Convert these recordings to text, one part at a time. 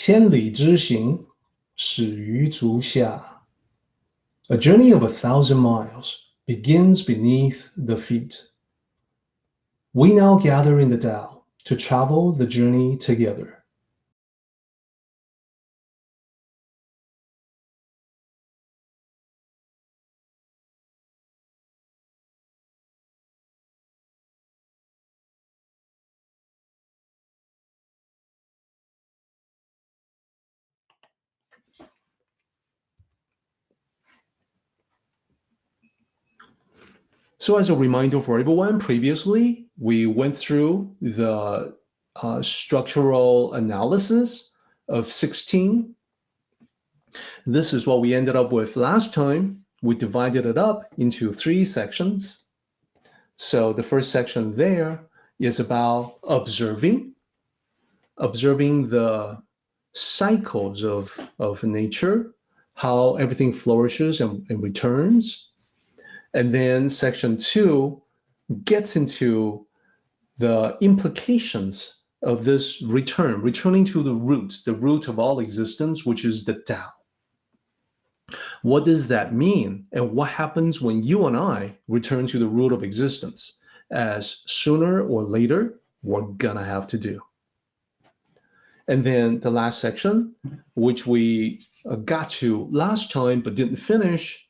千里之行，始于足下. A journey of 1,000 miles begins beneath the feet. We now gather in the Tao to travel the journey together. So as a reminder for everyone, previously we went through the structural analysis of 16. This is what we ended up with last time. We divided it up into 3 sections. So the first section there is about observing the cycles of nature, how everything flourishes and returns. And then section 2 gets into the implications of this returning to the root of all existence, which is the Tao. What does that mean? And what happens when you and I return to the root of existence, as sooner or later we're gonna have to do? And then the last section, which we got to last time but didn't finish,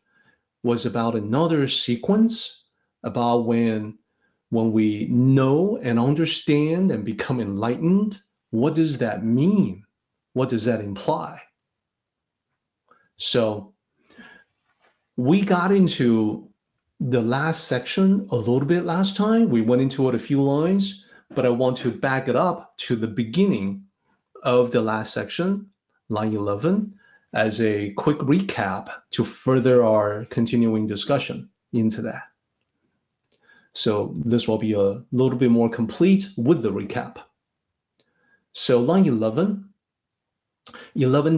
was about another sequence, about when we know and understand and become enlightened. What does that mean? What does that imply? So we got into the last section a little bit last time. We went into it a few lines, but I want to back it up to the beginning of the last section, line 11, as a quick recap to further our continuing discussion into that. So this will be a little bit more complete with the recap. So line 11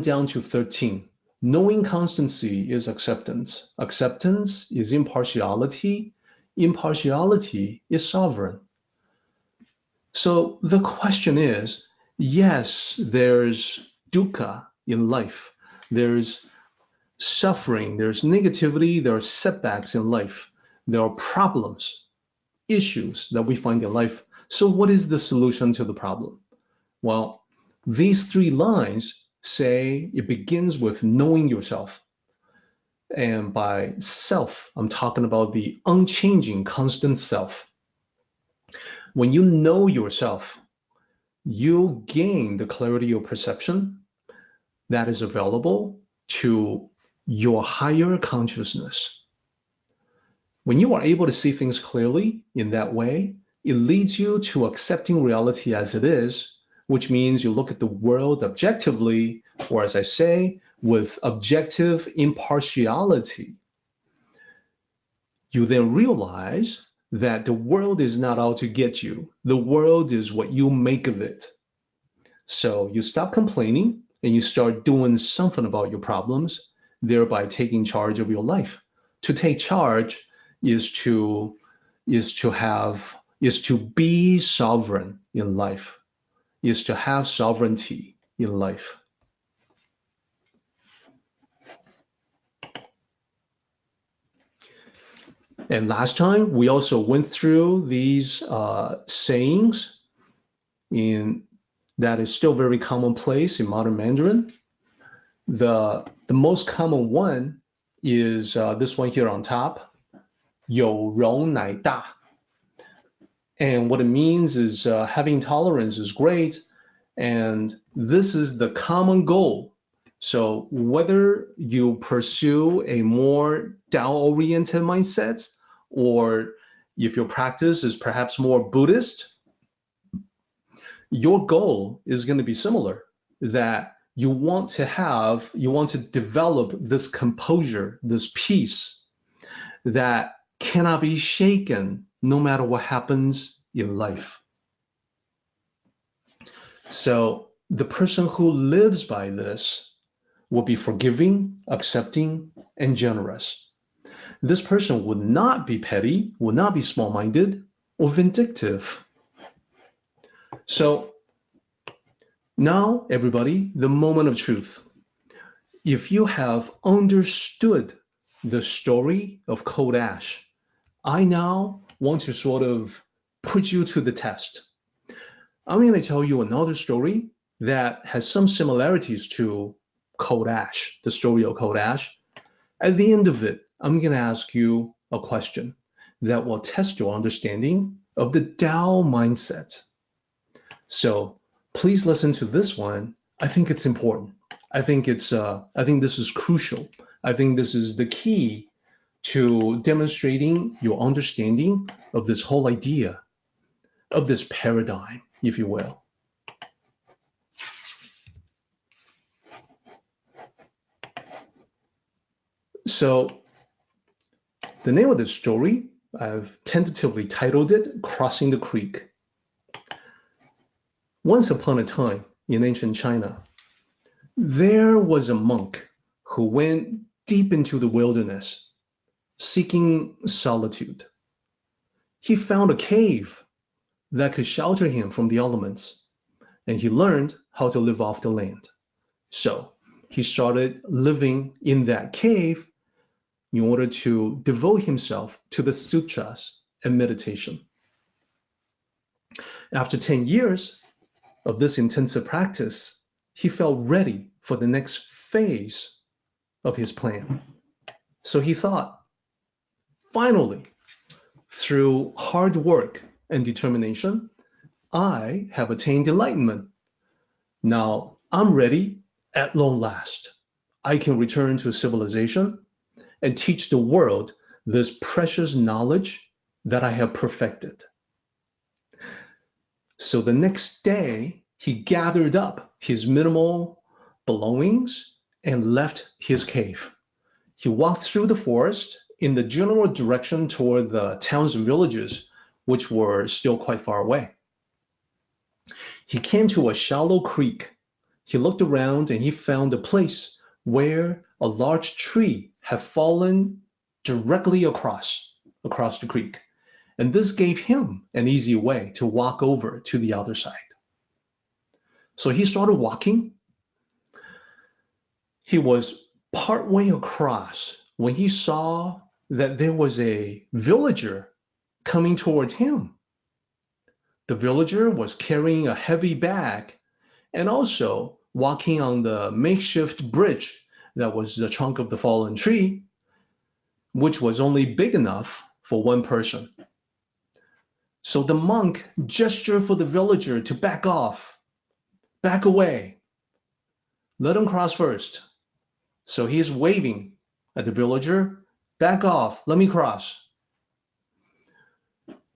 down to 13. Knowing constancy is acceptance. Acceptance is impartiality. Impartiality is sovereign. So the question is, yes, there's dukkha in life. There's suffering, there's negativity, there are setbacks in life. There are problems, issues that we find in life. So what is the solution to the problem? Well, these 3 lines say it begins with knowing yourself. And by self, I'm talking about the unchanging, constant self. When you know yourself, you gain the clarity of perception that is available to your higher consciousness. When you are able to see things clearly in that way, it leads you to accepting reality as it is, which means you look at the world objectively, or as I say, with objective impartiality. You then realize that the world is not out to get you. The world is what you make of it. So you stop complaining and you start doing something about your problems, thereby taking charge of your life. To take charge is to be sovereign in life, is to have sovereignty in life. And last time we also went through these sayings that is still very commonplace in modern Mandarin. The most common one is this one here on top, 有容乃大. And what it means is having tolerance is great, and this is the common goal. So whether you pursue a more Tao-oriented mindset, or if your practice is perhaps more Buddhist, your goal is going to be similar, that you want to develop this composure, this peace that cannot be shaken no matter what happens in life. So the person who lives by this will be forgiving, accepting, and generous. This person would not be petty, would not be small-minded or vindictive. So Now, everybody, the moment of truth. If you have understood the story of cold ash, I now want to sort of put you to the test. I'm going to tell you another story that has some similarities to cold ash, the story of cold ash. At the end of it, I'm going to ask you a question that will test your understanding of the Tao mindset. So please listen to this one. I think it's important. I think this is crucial. I think this is the key to demonstrating your understanding of this whole idea, of this paradigm, if you will. So the name of the story, I've tentatively titled it Crossing the Creek. Once upon a time in ancient China, there was a monk who went deep into the wilderness, seeking solitude. He found a cave that could shelter him from the elements, and he learned how to live off the land. So he started living in that cave in order to devote himself to the sutras and meditation. After 10 years of this intensive practice, he felt ready for the next phase of his plan. So he thought, finally, through hard work and determination, I have attained enlightenment. Now I'm ready at long last. I can return to civilization and teach the world this precious knowledge that I have perfected. So the next day, he gathered up his minimal belongings and left his cave. He walked through the forest in the general direction toward the towns and villages, which were still quite far away. He came to a shallow creek. He looked around and he found a place where a large tree had fallen directly across the creek. And this gave him an easy way to walk over to the other side. So he started walking. He was partway across when he saw that there was a villager coming toward him. The villager was carrying a heavy bag and also walking on the makeshift bridge that was the trunk of the fallen tree, which was only big enough for one person. So the monk gestured for the villager to back off, back away, let him cross first. So he is waving at the villager, back off, let me cross.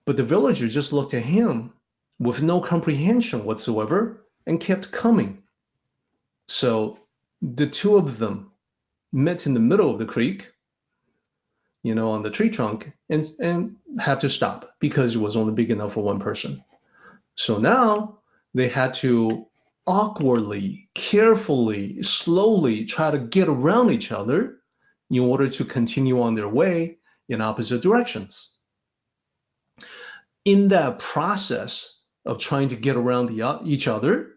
But the villager just looked at him with no comprehension whatsoever and kept coming. So the two of them met in the middle of the creek, on the tree trunk, and had to stop because it was only big enough for one person. So now they had to awkwardly, carefully, slowly try to get around each other in order to continue on their way in opposite directions. In that process of trying to get around each other,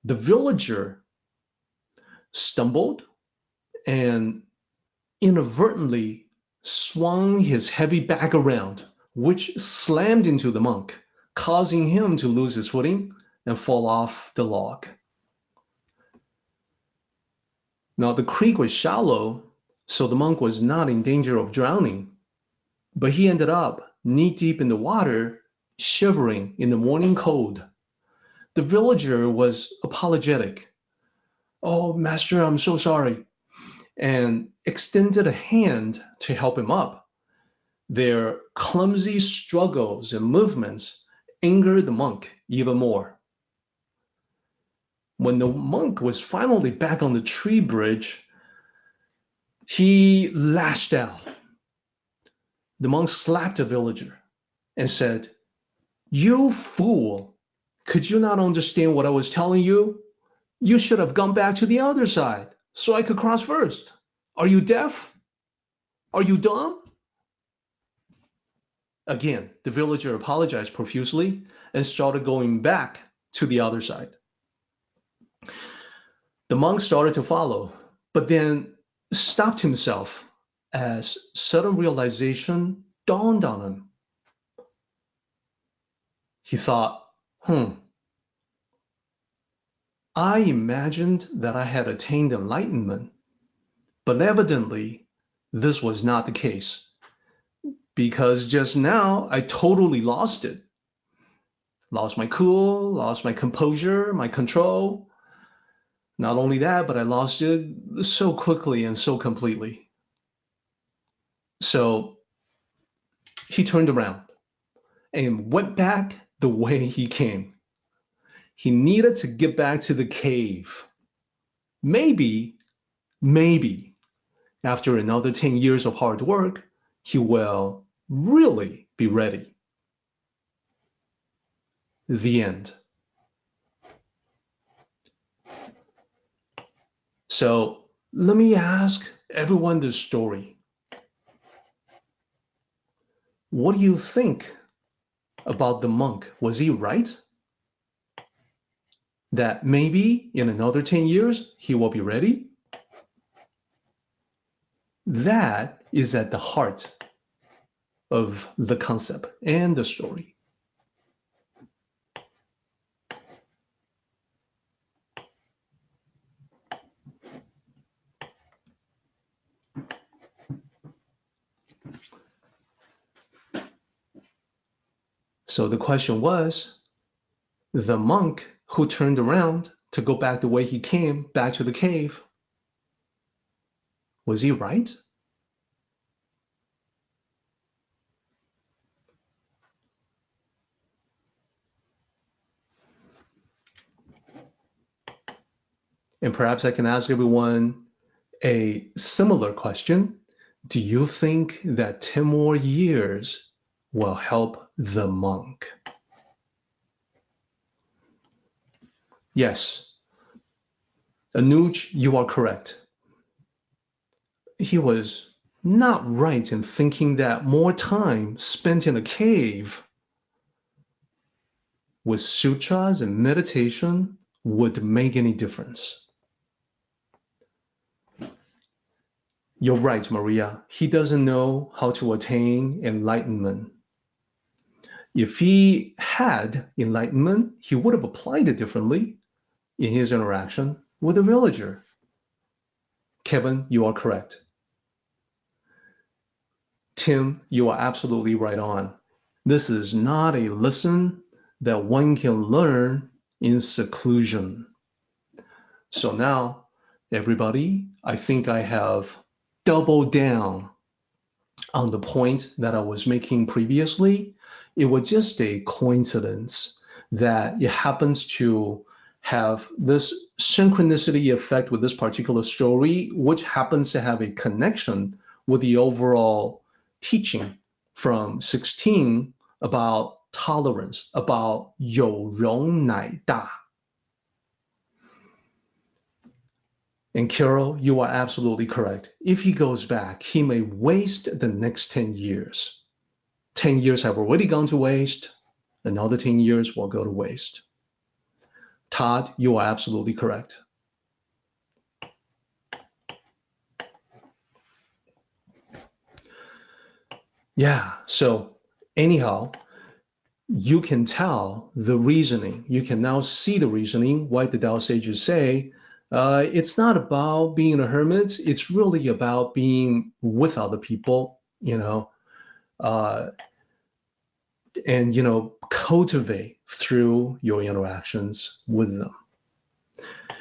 the villager stumbled and inadvertently swung his heavy bag around, which slammed into the monk, causing him to lose his footing and fall off the log. Now, the creek was shallow, so the monk was not in danger of drowning, but he ended up knee-deep in the water, shivering in the morning cold. The villager was apologetic. "Oh, master, I'm so sorry," and extended a hand to help him up. Their clumsy struggles and movements angered the monk even more. When the monk was finally back on the tree bridge, he lashed out. The monk slapped the villager and said, "You fool! Could you not understand what I was telling you? You should have gone back to the other side so I could cross first. Are you deaf? Are you dumb?" Again, the villager apologized profusely and started going back to the other side. The monk started to follow, but then stopped himself as sudden realization dawned on him. He thought, I imagined that I had attained enlightenment, but evidently this was not the case, because just now I totally lost it. Lost my cool, lost my composure, my control. Not only that, but I lost it so quickly and so completely. So he turned around and went back the way he came. He needed to get back to the cave. Maybe, after another 10 years of hard work, he will really be ready. The end. So let me ask everyone this story. What do you think about the monk? Was he right? That maybe in another 10 years, he will be ready? That is at the heart of the concept and the story. So the question was, the monk who turned around to go back the way he came, back to the cave, was he right? And perhaps I can ask everyone a similar question. Do you think that 10 more years will help the monk? Yes. Anuj, you are correct. He was not right in thinking that more time spent in a cave with sutras and meditation would make any difference. You're right, Maria. He doesn't know how to attain enlightenment. If he had enlightenment, he would have applied it differently in his interaction with a villager. Kevin, you are correct. Tim, you are absolutely right on. This is not a lesson that one can learn in seclusion. So now, everybody, I think I have doubled down on the point that I was making previously. It was just a coincidence that it happens to have this synchronicity effect with this particular story, which happens to have a connection with the overall teaching from 16 about tolerance, about 有容乃大. And Carol, you are absolutely correct. If he goes back, he may waste the next 10 years. 10 years have already gone to waste. Another 10 years will go to waste. Todd, you are absolutely correct. Yeah, so anyhow, you can tell the reasoning. You can now see the reasoning, why the Tao sages say, it's not about being a hermit. It's really about being with other people, and, cultivate through your interactions with them.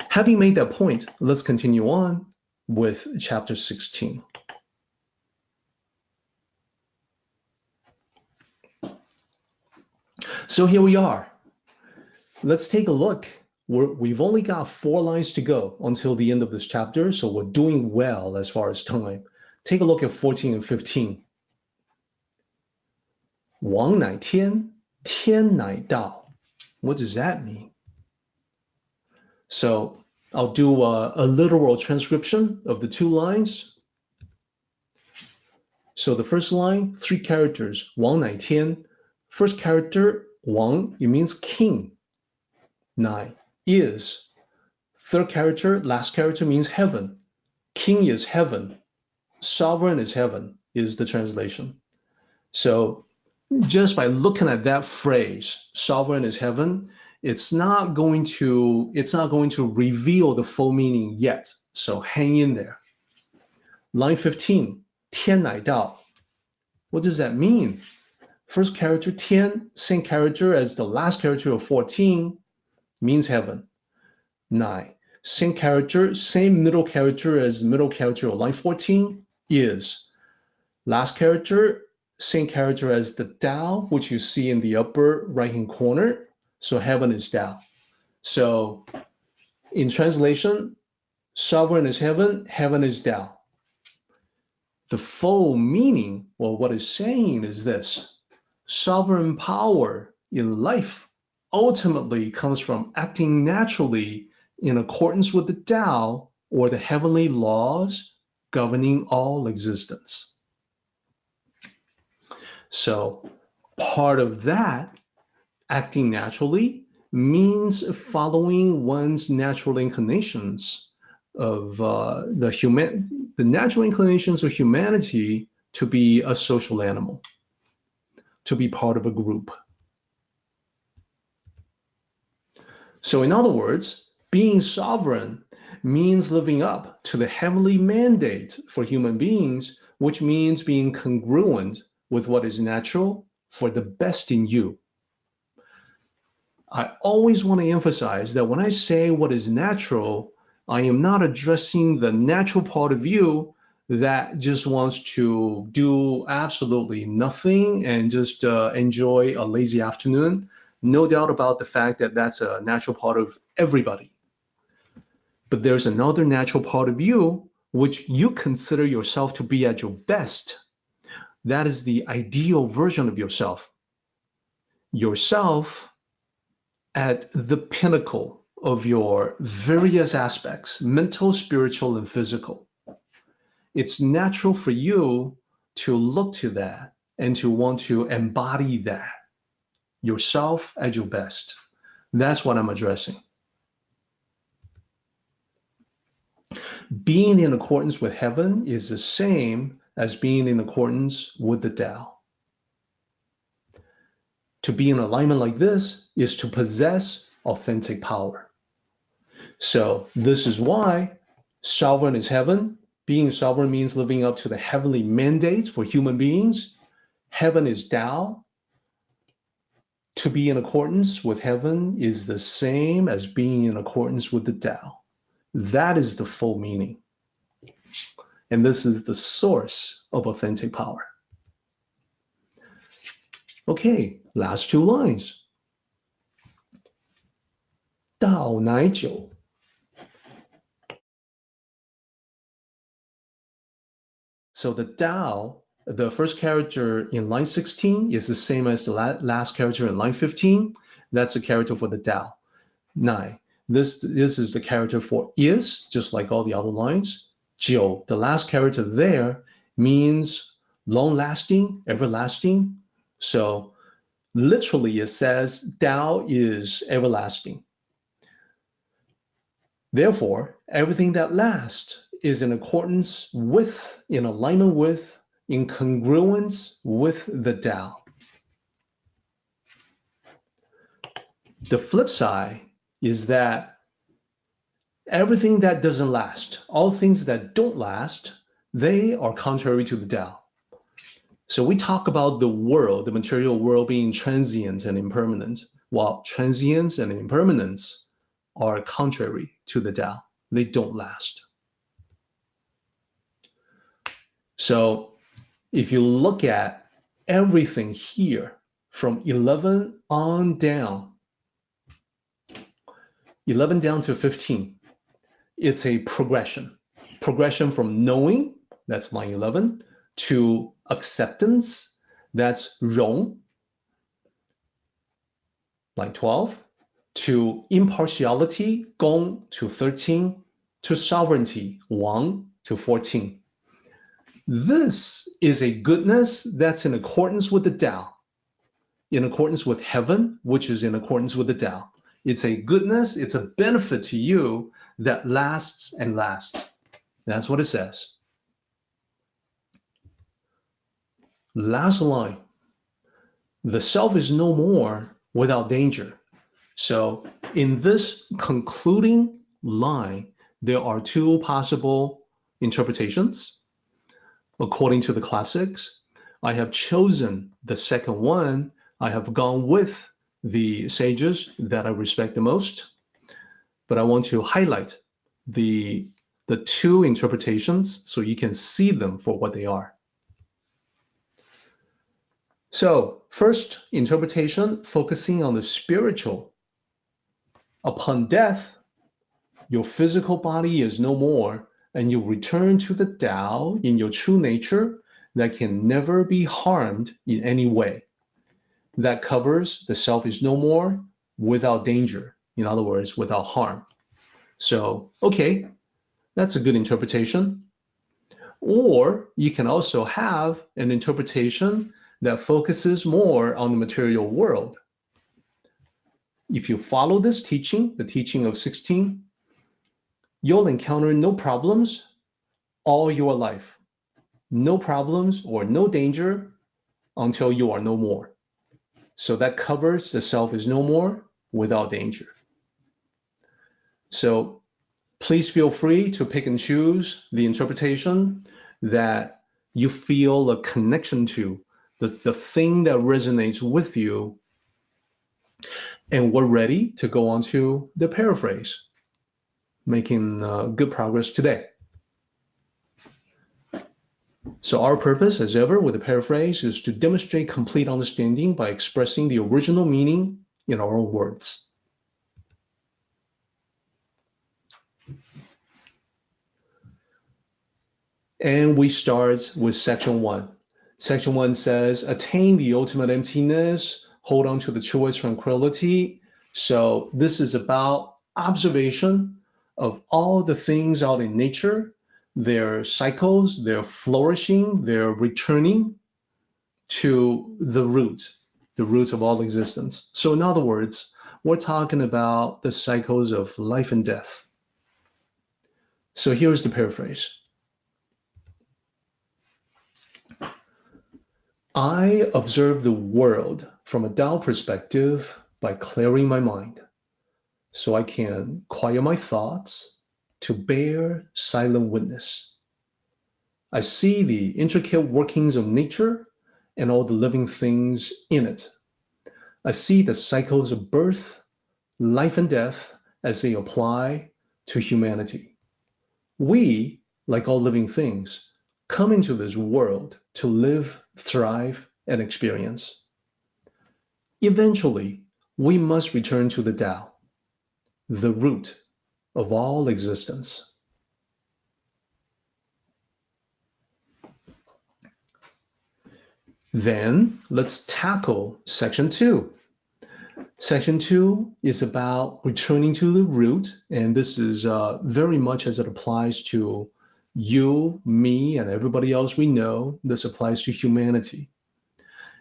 Having made that point, let's continue on with chapter 16. So here we are. Let's take a look. We've only got 4 lines to go until the end of this chapter, so we're doing well as far as time. Take a look at 14 and 15. 王乃天，天乃道. What does that mean? So I'll do a literal transcription of the 2 lines. So the first line, 3 characters, 王乃天. First character, 王, it means king. 乃 is Third character, last character means heaven. King is heaven. Sovereign is heaven, is the translation. So just by looking at that phrase, sovereign is heaven, it's not going to reveal the full meaning yet. So hang in there. Line 15, 天乃道. What does that mean? First character, 天, same character as the last character of 14, means heaven. 乃, same character, same middle character as the middle character of line 14, is. Last character, same character as the Tao, which you see in the upper right-hand corner. So heaven is Tao. So in translation, sovereign is heaven, heaven is Tao. The full meaning, or what it's saying, is this. Sovereign power in life ultimately comes from acting naturally in accordance with the Tao, or the heavenly laws governing all existence. So part of that, acting naturally, means following one's natural inclinations of the natural inclinations of humanity to be a social animal, to be part of a group. So in other words, being sovereign means living up to the heavenly mandate for human beings, which means being congruent with what is natural for the best in you. I always want to emphasize that when I say what is natural, I am not addressing the natural part of you that just wants to do absolutely nothing and just enjoy a lazy afternoon. No doubt about the fact that that's a natural part of everybody. But there's another natural part of you which you consider yourself to be at your best. That is the ideal version of yourself. Yourself at the pinnacle of your various aspects, mental, spiritual, and physical. It's natural for you to look to that and to want to embody that. Yourself at your best. That's what I'm addressing. Being in accordance with heaven is the same as being in accordance with the Tao. To be in alignment like this is to possess authentic power. So this is why sovereign is heaven. Being sovereign means living up to the heavenly mandates for human beings. Heaven is Tao. To be in accordance with heaven is the same as being in accordance with the Tao. That is the full meaning. And this is the source of authentic power. Okay, last two lines. 道乃久. So the Tao, the first character in line 16 is the same as the last character in line 15. That's a character for the Tao. 乃. This is the character for is, just like all the other lines. 久, the last character there, means long-lasting, everlasting. So literally it says Tao is everlasting. Therefore, everything that lasts is in accordance with, in alignment with, in congruence with the Tao. The flip side is that everything that doesn't last, all things that don't last, they are contrary to the Tao. So we talk about the world, the material world, being transient and impermanent, while transience and impermanence are contrary to the Tao. They don't last. So if you look at everything here from 11 on down, 11 down to 15, it's a progression. Progression from knowing, that's line 11, to acceptance, that's Róng, line 12, to impartiality, Gong, to 13, to sovereignty, Wang, to 14. This is a goodness that's in accordance with the Tao, in accordance with heaven, which is in accordance with the Tao, It's a goodness, it's a benefit to you that lasts and lasts. That's what it says. Last line. The self is no more without danger. So in this concluding line, there are two possible interpretations. According to the classics, I have chosen the second one. I have gone with the sages that I respect the most, but I want to highlight the two interpretations so you can see them for what they are. So first interpretation, focusing on the spiritual. Upon death, your physical body is no more, and you return to the Tao in your true nature that can never be harmed in any way. That covers the self is no more without danger. In other words, without harm. So, okay, that's a good interpretation. Or you can also have an interpretation that focuses more on the material world. If you follow this teaching, the teaching of 16, you'll encounter no problems all your life. No problems or no danger until you are no more. So that covers the self is no more without danger. So please feel free to pick and choose the interpretation that you feel a connection to, the thing that resonates with you. And we're ready to go on to the paraphrase, making good progress today. So our purpose, as ever, with the paraphrase is to demonstrate complete understanding by expressing the original meaning in our own words. And we start with section 1. Section 1 says, attain the ultimate emptiness, hold on to the truest tranquility. So this is about observation of all the things out in nature, their cycles, their flourishing, their returning to the root of all existence. So in other words, we're talking about the cycles of life and death. So here's the paraphrase. I observe the world from a Tao perspective by clearing my mind, so I can quiet my thoughts to bear silent witness. I see the intricate workings of nature and all the living things in it. I see the cycles of birth, life, and death as they apply to humanity. We, like all living things, come into this world to live, thrive, and experience. Eventually, we must return to the Tao, the root of all existence. Then let's tackle section 2. Section 2 is about returning to the root, and this is very much as it applies to you, me, and everybody else we know. This applies to humanity.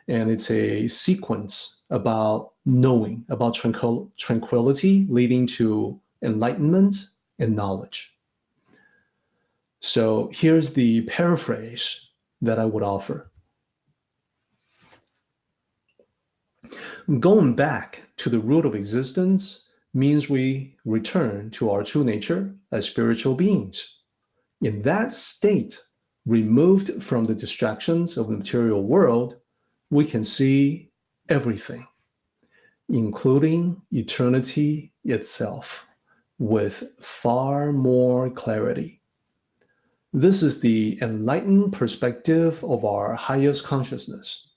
And it's a sequence about knowing, about tranquility leading to enlightenment and knowledge. So here's the paraphrase that I would offer. Going back to the root of existence means we return to our true nature as spiritual beings. In that state, removed from the distractions of the material world, we can see everything, including eternity itself, with far more clarity. This is the enlightened perspective of our highest consciousness.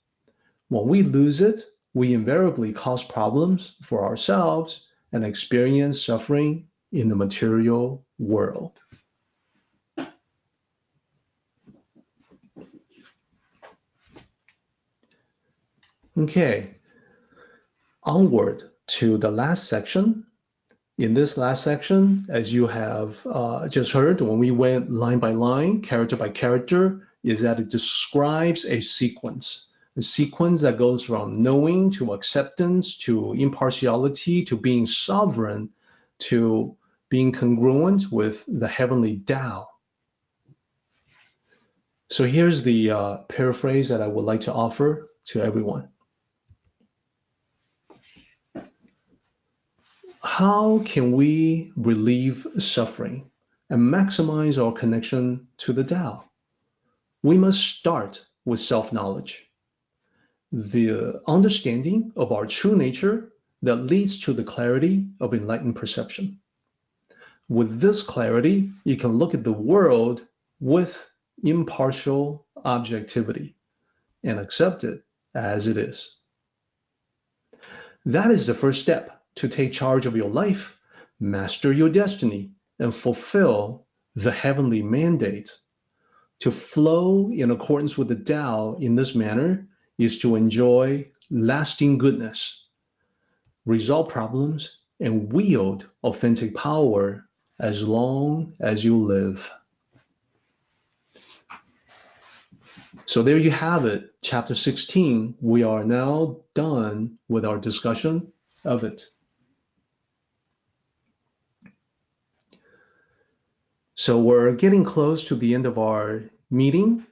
When we lose it, we invariably cause problems for ourselves and experience suffering in the material world. Okay, onward to the last section. In this last section, as you have just heard, when we went line by line, character by character, is that it describes a sequence a sequence that goes from knowing to acceptance to impartiality to being sovereign to being congruent with the heavenly Tao. So here's the paraphrase that I would like to offer to everyone. How can we relieve suffering and maximize our connection to the Tao? We must start with self-knowledge, the understanding of our true nature that leads to the clarity of enlightened perception. With this clarity, you can look at the world with impartial objectivity and accept it as it is. That is the first step to take charge of your life, master your destiny, and fulfill the heavenly mandate. To flow in accordance with the Tao in this manner is to enjoy lasting goodness, resolve problems, and wield authentic power as long as you live. So there you have it, chapter 16. We are now done with our discussion of it. So we're getting close to the end of our meeting,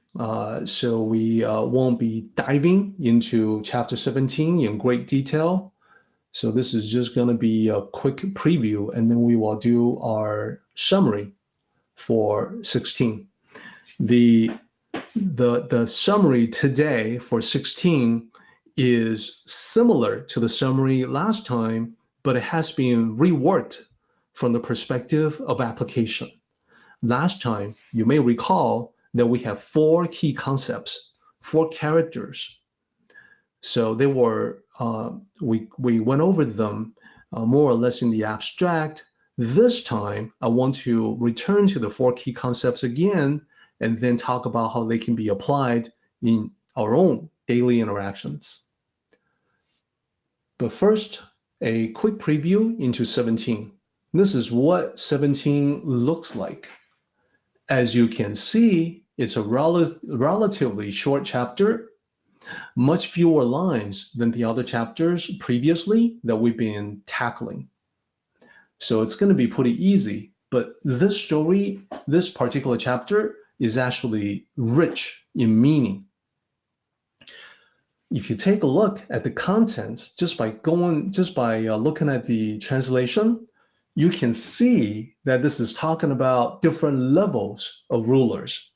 so we won't be diving into chapter 17 in great detail. So this is just going to be a quick preview, and then we will do our summary for 16. The summary today for 16 is similar to the summary last time, but it has been reworked from the perspective of application. Last time, you may recall that we have 4 key concepts, 4 characters. So they were, we went over them more or less in the abstract. This time, I want to return to the 4 key concepts again, and then talk about how they can be applied in our own daily interactions. But first, a quick preview into 17. This is what 17 looks like. As you can see, it's a relatively short chapter, much fewer lines than the other chapters previously that we've been tackling. So it's going to be pretty easy, but this story, this particular chapter, is actually rich in meaning. If you take a look at the contents, just by looking at the translation, you can see that this is talking about different levels of rulers,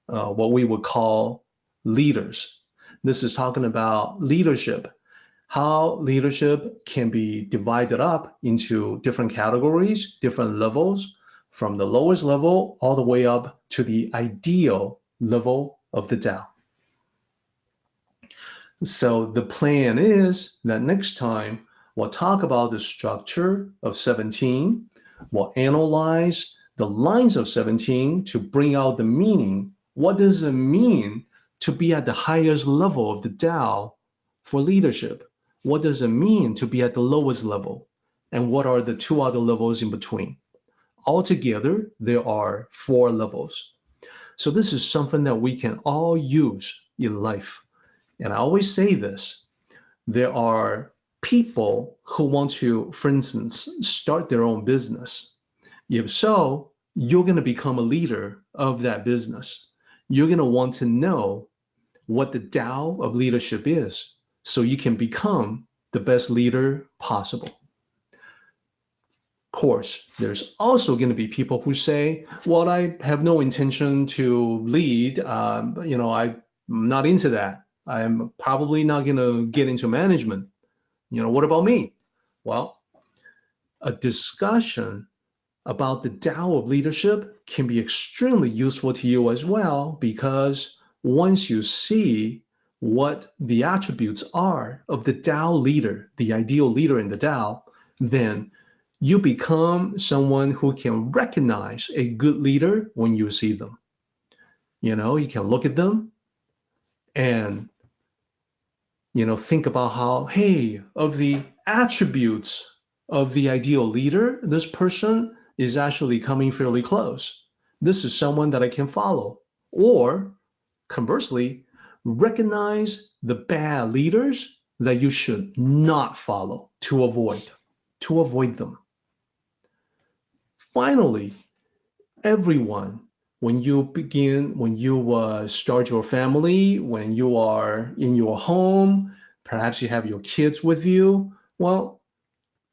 what we would call leaders. This is talking about leadership, how leadership can be divided up into different categories, different levels, from the lowest level all the way up to the ideal level of the Tao. So the plan is that next time we'll talk about the structure of 17. We'll analyze the lines of 17 to bring out the meaning. What does it mean to be at the highest level of the Tao for leadership? What does it mean to be at the lowest level? And what are the 2 other levels in between? Altogether, there are 4 levels. So this is something that we can all use in life. And I always say this, there are people who want to, for instance, start their own business. If so, you're going to become a leader of that business. You're going to want to know what the Tao of leadership is, so you can become the best leader possible. Of course, there's also going to be people who say, well, I have no intention to lead. I'm not into that. I'm probably not going to get into management. What about me? Well, a discussion about the Tao of leadership can be extremely useful to you as well, because once you see what the attributes are of the Tao leader, the ideal leader in the Tao, then you become someone who can recognize a good leader when you see them. You can look at them and think about how, hey, of the attributes of the ideal leader, this person is actually coming fairly close. This is someone that I can follow. Or conversely, recognize the bad leaders that you should not follow to avoid them. Finally, everyone, when you start your family, when you are in your home, perhaps you have your kids with you, well,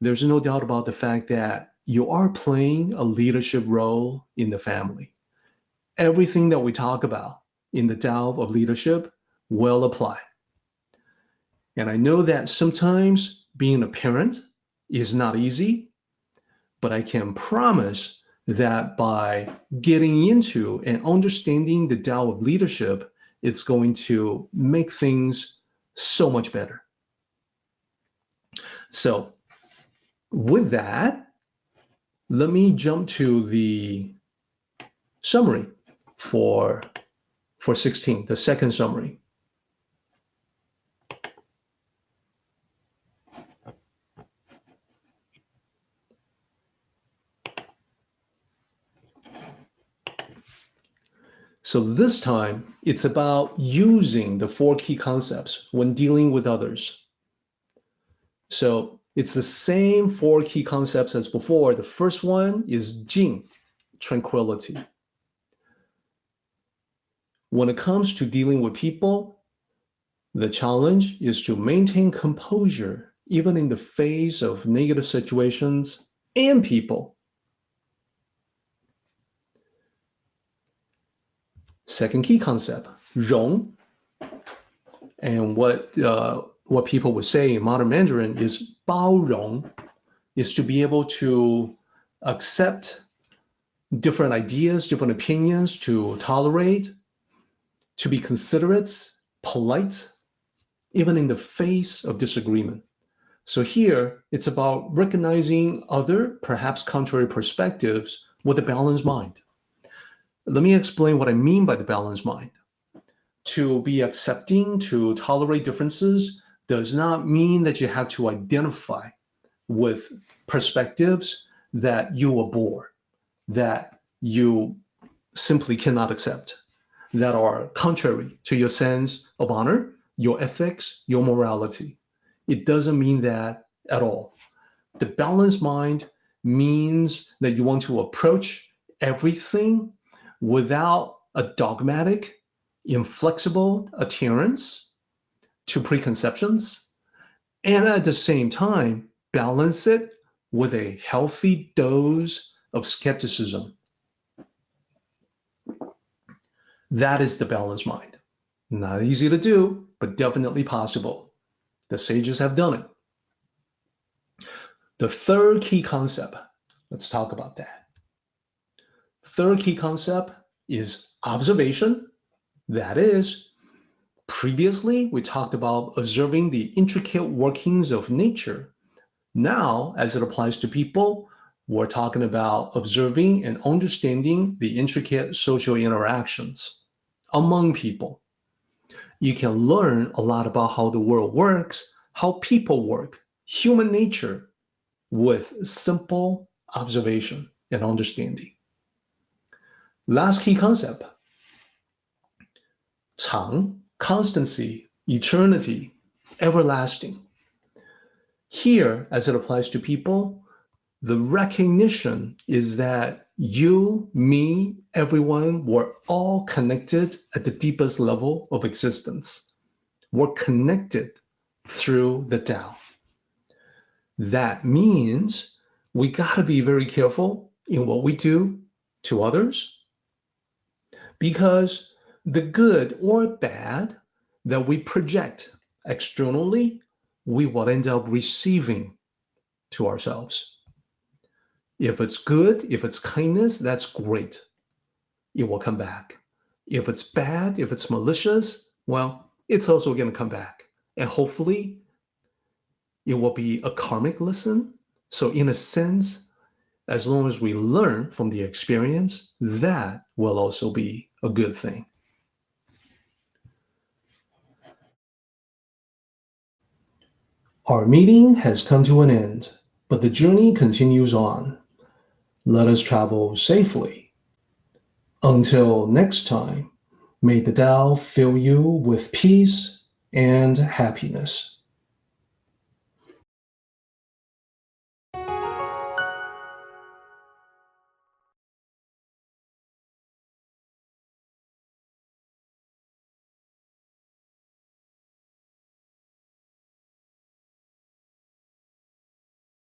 there's no doubt about the fact that you are playing a leadership role in the family. Everything that we talk about in the Tao of leadership will apply. And I know that sometimes being a parent is not easy, but I can promise that by getting into and understanding the Tao of leadership, it's going to make things so much better. So with that, let me jump to the summary for 16, the second summary. So this time, it's about using the 4 key concepts when dealing with others. So it's the same 4 key concepts as before. The first one is Jìng, tranquility. When it comes to dealing with people, the challenge is to maintain composure even in the face of negative situations and people. Second key concept, Róng, and what people would say in modern Mandarin is 包容, is to be able to accept different ideas, different opinions, to tolerate, to be considerate, polite, even in the face of disagreement. So here, it's about recognizing other, perhaps contrary perspectives with a balanced mind. Let me explain what I mean by the balanced mind. To be accepting, to tolerate differences does not mean that you have to identify with perspectives that you abhor, that you simply cannot accept, that are contrary to your sense of honor, your ethics, your morality. It doesn't mean that at all. The balanced mind means that you want to approach everything without a dogmatic, inflexible adherence to preconceptions, and at the same time, balance it with a healthy dose of skepticism. That is the balanced mind. Not easy to do, but definitely possible. The sages have done it. The third key concept, let's talk about that. Third key concept is observation. That is, previously we talked about observing the intricate workings of nature. Now, as it applies to people, we're talking about observing and understanding the intricate social interactions among people. You can learn a lot about how the world works, how people work, human nature, with simple observation and understanding. Last key concept, Cháng, constancy, eternity, everlasting. Here, as it applies to people, the recognition is that you, me, everyone, we're all connected at the deepest level of existence. We're connected through the Tao. That means we gotta be very careful in what we do to others, because the good or bad that we project externally, we will end up receiving to ourselves. If it's good, if it's kindness, that's great. It will come back. If it's bad, if it's malicious, well, it's also going to come back. And hopefully, it will be a karmic lesson. So in a sense, as long as we learn from the experience, that will also be a good thing. Our meeting has come to an end, but the journey continues on. Let us travel safely. Until next time, May the Tao fill you with peace and happiness.